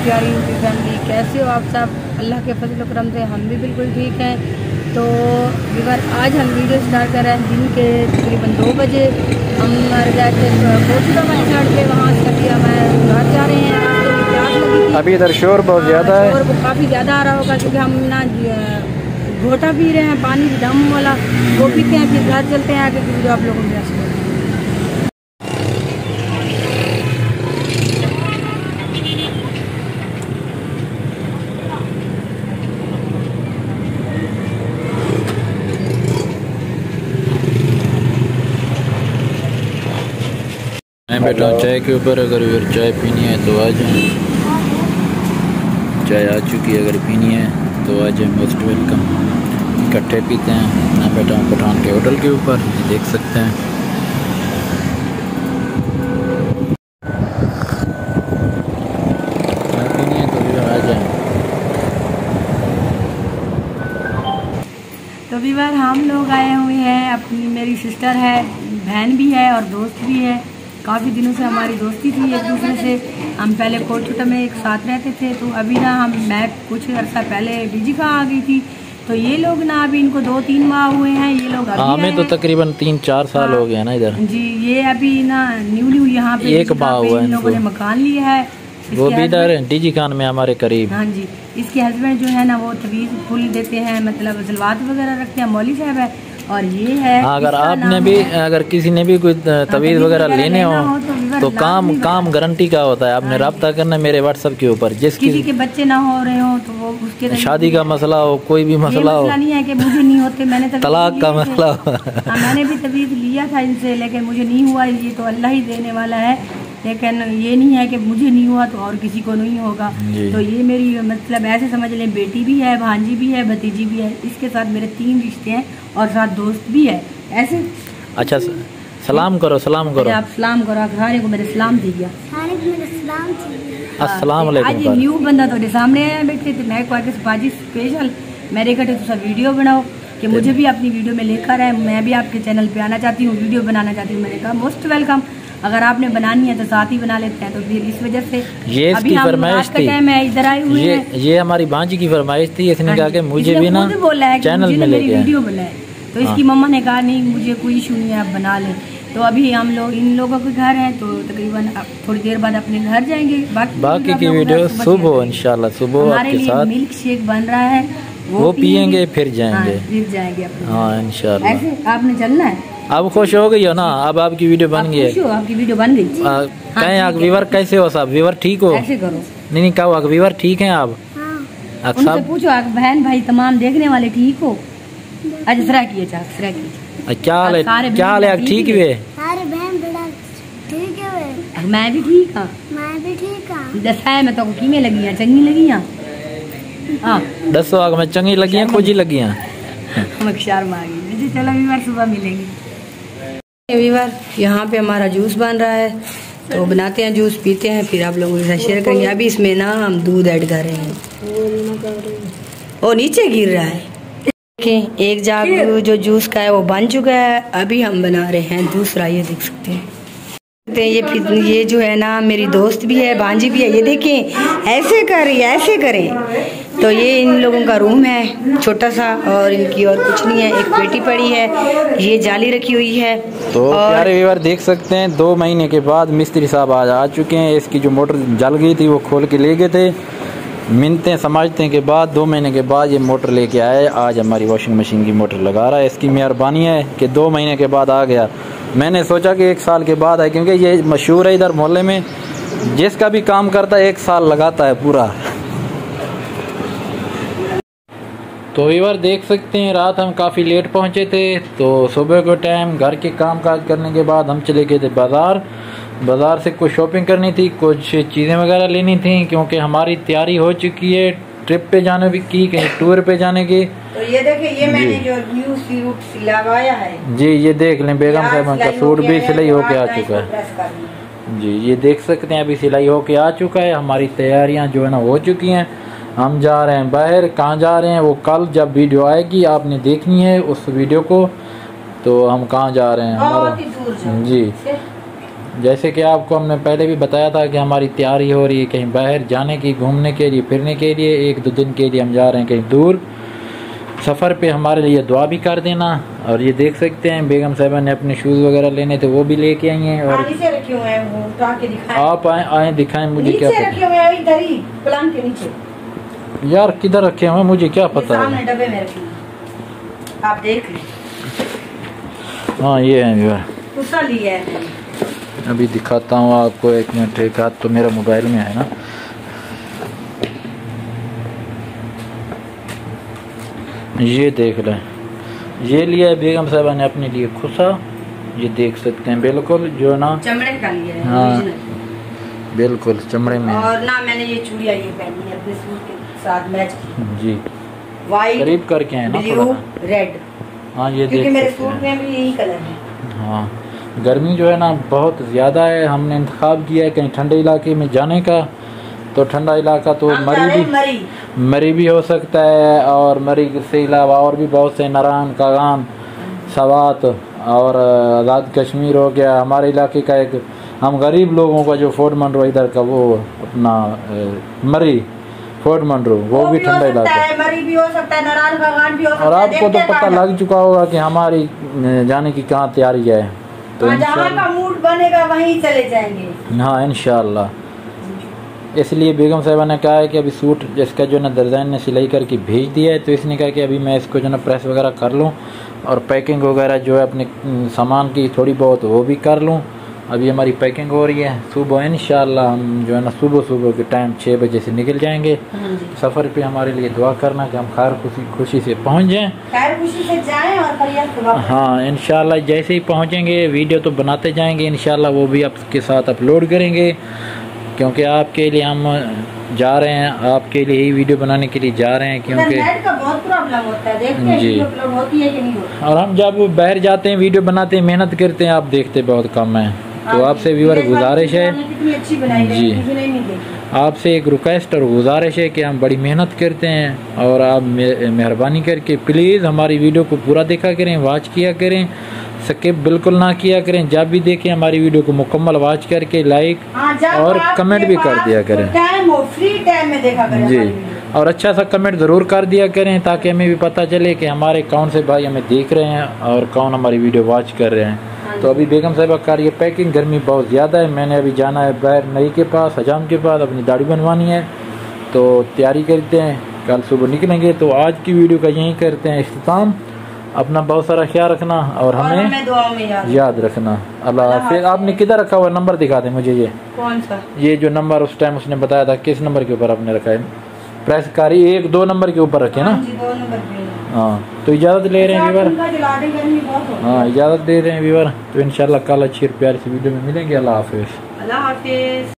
प्यारी YouTube family, कैसे हो आप सब? अल्लाह के फजल करम से हम भी बिल्कुल ठीक हैं। तो व्यूअर, आज हम वीडियो स्टार्ट कर रहे हैं दिन के तकरीबन 2 बजे। हम गए थे कोटला साइड पे, वहाँ से अभी हम घर जा रहे हैं। रास्ते में प्यास लगी थी। अभी इधर शोर बहुत ज़्यादा है, शोर काफ़ी ज़्यादा आ रहा होगा क्योंकि हम ना घोटा पी रहे हैं, पानी दम वाला वो पीते हैं, फिर घर चलते हैं आगे वीडियो आप लोगों को। मैं बैठा हूँ चाय के ऊपर। अगर फिर चाय पीनी है तो आ जाए, चाय आ चुकी है, अगर पीनी है तो आ जाए, मोस्ट वेलकम। इकट्ठे पीते हैं। मैं बैठा हूँ पठान के होटल के ऊपर, देख सकते हैं। चाय पीनी है तो फिर आ जाए। तो व्यूअर, हम लोग आए हुए हैं, अपनी मेरी सिस्टर है, बहन भी है और दोस्त भी है। काफ़ी दिनों से हमारी दोस्ती थी एक दूसरे से। हम पहले कोटछुटा में एक साथ रहते थे, तो अभी ना मैं कुछ अर्सा पहले डीजी का आ गई थी, तो ये लोग ना अभी इनको 2-3 माह हुए हैं। ये लोग अभी हमें तो तकरीबन 3-4 साल हो गए ना इधर जी। ये अभी ना न्यू यहाँ पे एक माह हुआ है, इन लोगों ने मकान लिया है। वो भी इधर डीजी खान में हमारे करीब। हाँ जी, इसके हस्बैंड जो है ना वो तवीज़ फुल देते हैं, मतलब जलवात वगैरह रखते हैं, मौली साहब है। और ये है, अगर आपने भी, अगर किसी ने भी कोई तवीज़ वगैरह लेने हो तो काम गारंटी का होता है। आपने रब्ता करना मेरे व्हाट्सएप के ऊपर। किसी के बच्चे ना हो रहे हो तो वो उसके शादी का मसला हो, कोई भी मसला हो, नहीं है कि मुझे नहीं होते। मैंने तलाक का मसला हो। मैंने भी तवीज़ लिया था इनसे, लेकिन मुझे नहीं हुआ। ये तो अल्लाह ही देने वाला है, लेकिन ये नहीं है कि मुझे नहीं हुआ तो और किसी को नहीं होगा। तो ये मेरी, मतलब ऐसे समझ लें, बेटी भी है, भांजी भी है, भतीजी भी है। इसके साथ मेरे 3 रिश्ते हैं और साथ दोस्त भी है ऐसे। अच्छा, सलाम करो, सलाम करो। आप सलाम करो, सारे को मेरे सलाम दीजिए। अस्सलाम वालेकुम। आज न्यू बंदा तो सामने आया बैठे थे, मैं कोई बाजी स्पेशल मेरे कटे तो सब वीडियो बनाओ कि मुझे भी अपनी वीडियो में लेकर आए। मैं भी आपके चैनल पे आना चाहती हूँ, वीडियो बनाना चाहती हूँ। मैंने कहा मोस्ट वेलकम, अगर आपने बनानी है तो साथ ही बना लेते हैं। तो फिर इस वजह से ये इसकी फरमाइश थी, मैं इधर आई हुई है। ये हमारी भांजी की फरमाइश थी। इसने कहा कि मुझे भी ना चैनल में लेके वीडियो बनाए, तो इसकी मम्मा ने कहा नहीं मुझे कोई इशू नहीं है, आप बना लें। तो अभी हम लोग इन लोगों के घर हैं, तो तकरीबन थोड़ी देर बाद अपने घर जाएंगे। बाकी की वीडियो सुबह इंशाल्लाह सुबह आपके साथ। मिल्क शेक बन रहा है, वो पियेंगे फिर जाएंगे। फिर जाएंगे हाँ इंशाल्लाह। ऐसे आपने चलना है। अब खुश हो गई हो ना? अब आपकी वीडियो बन गई है। आपकी वीडियो बन गई। कहें आप व्यूअर कैसे हो साहब? व्यूअर ठीक हो? ऐसे करो। नहीं कहो, व्यूअर ठीक हैं आप? उनसे पूछो, बहन भाई तमाम देखने वाले ठीक हो? आज सरा किए क्या हाल है? क्या हाल है? ठीक हुए? सारे बहन बड़ा ठीक है। मैं भी ठीक हाँ। मैं भी ठीक हूँ। दसाए में तो किमें लगी हैं, चंगी लगी हैं। हाँ दसो आग में चंगी लगी हैं, कुछ ही लगी हैं। शर्म आ गई। चलो वीवर सुबह मिलेंगे। वीवर, यहाँ पे हमारा जूस बन रहा है, तो बनाते हैं जूस, पीते हैं, फिर आप लोगों के साथ शेयर करेंगे। अभी इसमें ना हम दूध ऐड कर रहे हैं। वो नीचे गिर रहा है। देखिए, एक जाग जो जूस का है वो बन चुका है। अभी हम बना रहे हैं दूसरा, ये देख सकते हैं। ये जो है ना मेरी दोस्त भी है, भांजी भी है। ये देखें, ऐसे करें। तो ये इन लोगों का रूम है छोटा सा, और इनकी और कुछ नहीं है। एक पेटी पड़ी है, ये जाली रखी हुई है। तो प्यारे व्यूअर देख सकते हैं, 2 महीने के बाद मिस्त्री साहब आज आ चुके हैं। इसकी जो मोटर जल गई थी वो खोल के ले गए थे। मिन्नतें समझते के बाद 2 महीने के बाद ये मोटर लेके आए। आज हमारी वॉशिंग मशीन की मोटर लगा रहा है। इसकी मेहरबानी है कि 2 महीने के बाद आ गया। मैंने सोचा कि 1 साल के बाद आए, क्योंकि ये मशहूर है इधर मोहल्ले में, जिसका भी काम करता है 1 साल लगाता है पूरा। तो व्यूअर देख सकते हैं, रात हम काफ़ी लेट पहुंचे थे। तो सुबह के टाइम घर के काम काज करने के बाद हम चले गए थे बाज़ार से कुछ शॉपिंग करनी थी, कुछ चीज़ें वगैरह लेनी थी, क्योंकि हमारी तैयारी हो चुकी है ट्रिप पे जाने की, कहीं टूर पे जाने की। तो ये देखिए, ये मैंने जो न्यू सूट सिलवाया है जी, ये देख लें, बेगम साहब का सूट भी सिलाई होके आ चुका है जी ये देख सकते हैं अभी सिलाई होके आ चुका है, हमारी तैयारियां जो है ना हो चुकी हैं। हम जा रहे हैं बाहर, कहाँ जा रहे हैं वो कल जब वीडियो आएगी आपने देखनी है उस वीडियो को। तो हम कहाँ जा रहे हैं हमारा जी, जैसे कि आपको हमने पहले भी बताया था कि हमारी तैयारी हो रही है कहीं बाहर जाने की, घूमने के लिए, फिरने के लिए। 1-2 दिन के लिए हम जा रहे हैं कहीं दूर सफ़र पे, हमारे लिए दुआ भी कर देना। और ये देख सकते हैं बेगम साहबा ने अपने शूज़ वगैरह लेने थे वो भी लेके आई हैं। और नीचे रखे हुए हैं वो, उठा के दिखाएं। आप आए दिखाएं मुझे क्या नीचे रखे हुए हैं इधर ही पलंग के नीचे। यार किधर रखे हुए मुझे क्या पता है, डब्बे में रखे हैं आप देख लें। हाँ ये है यार, दूसरा लिया है अभी दिखाता हूँ आपको, 1 मिनट। एक हाथ तो मेरा मोबाइल में है ना, ये देख लें, ये लिया है बेगम साहबा ने अपने लिए खुसा। ये देख सकते हैं बिल्कुल जो ना चमड़े का लिया है। हाँ बिल्कुल चमड़े में। और ना मैंने ये चूड़ियाँ ये पहनी है अपने सूट के साथ मैच की जी, वाइट करीब करके है ना, ब्लू रेड। हाँ ये क्योंकि देख मेरे सकते सूट हैं। में भी यही कलर है। हाँ गर्मी जो है ना बहुत ज़्यादा है, हमने इंतखाब किया है कहीं ठंडे इलाके में जाने का। तो ठंडा इलाका तो मरी भी हो सकता है, और मरी से अलावा और भी बहुत से नारायण, कागान, सवात और आज़ाद कश्मीर हो गया। हमारे इलाके का एक, हम गरीब लोगों का जो फोर्ट मंड्रो इधर का वो अपना मरी फोर्ट मंड्रो वो भी ठंडा इलाका है, मरी भी हो सकता है, नारायण कागान भी हो सकता है। और आपको तो पता लग चुका होगा कि हमारी जाने की कहाँ तैयारी है। तो जहाँ का मूड बनेगा वहीं चले जाएंगे। हाँ इंशाल्लाह। इसलिए बेगम साहिबा ने कहा है कि अभी सूट जिसका जो ना दर्जन ने सिलाई करके भेज दिया है, तो इसने कहा कि अभी मैं इसको जो ना प्रेस वगैरह कर लूँ और पैकिंग वगैरह जो है अपने सामान की थोड़ी बहुत वो भी कर लूँ। अभी हमारी पैकिंग हो रही है, सुबह इंशाल्लाह हम जो है ना सुबह के टाइम 6 बजे से निकल जाएंगे। सफ़र पे हमारे लिए दुआ करना कि हम खैर खुशी से पहुँच जाएँ, खैर खुशी से जाएं और खैरियत। हाँ इंशाल्लाह जैसे ही पहुँचेंगे वीडियो तो बनाते जाएंगे इंशाल्लाह, वो भी आपके साथ अपलोड करेंगे। क्योंकि आपके लिए हम जा रहे हैं, आपके लिए ही वीडियो बनाने के लिए जा रहे हैं, क्योंकि नेट का बहुत प्रॉब्लम होता है, देखते हैं वीडियो अपलोड होती है कि नहीं होती। और हम जब बाहर जाते हैं वीडियो बनाते हैं, मेहनत करते हैं, आप देखते बहुत कम है। तो आपसे व्यूअर गुजारिश है जी, आपसे एक रिक्वेस्ट और गुजारिश है कि हम बड़ी मेहनत करते हैं, और आप मेहरबानी करके प्लीज़ हमारी वीडियो को पूरा देखा करें, वॉच किया करें, स्किप बिल्कुल ना किया करें। जब भी देखें हमारी वीडियो को मुकम्मल वॉच करके लाइक और कमेंट भी कर दिया करें, फ्री टाइम में देखा करें जी। और अच्छा सा कमेंट ज़रूर कर दिया करें ताकि हमें भी पता चले कि हमारे कौन से भाई हमें देख रहे हैं और कौन हमारी वीडियो वॉच कर रहे हैं। तो अभी बेगम साहिबा कर ये पैकिंग, गर्मी बहुत ज़्यादा है, मैंने अभी जाना है बाहर नई के पास, हजाम के पास, अपनी दाढ़ी बनवानी है। तो तैयारी करते हैं, कल सुबह निकलेंगे। तो आज की वीडियो का यहीं करते हैं इख्तिताम। अपना बहुत सारा ख्याल रखना और हमें दुआ में याद रखना। अल्लाह हाफिज़। आपने किधर रखा हुआ नंबर दिखा दें मुझे, ये कौन सा? ये जो नंबर उस टाइम उसने बताया था, किस नंबर के ऊपर आपने रखा है? प्रेस कारी 1-2 नंबर के ऊपर रखे ना। हाँ तो इजाज़त ले रहे हैं व्यूअर, हाँ इजाज़त दे रहे हैं व्यूअर। तो इंशाल्लाह कल अच्छी और प्यारी सी वीडियो में मिलेंगे। अल्लाह हाफिज़।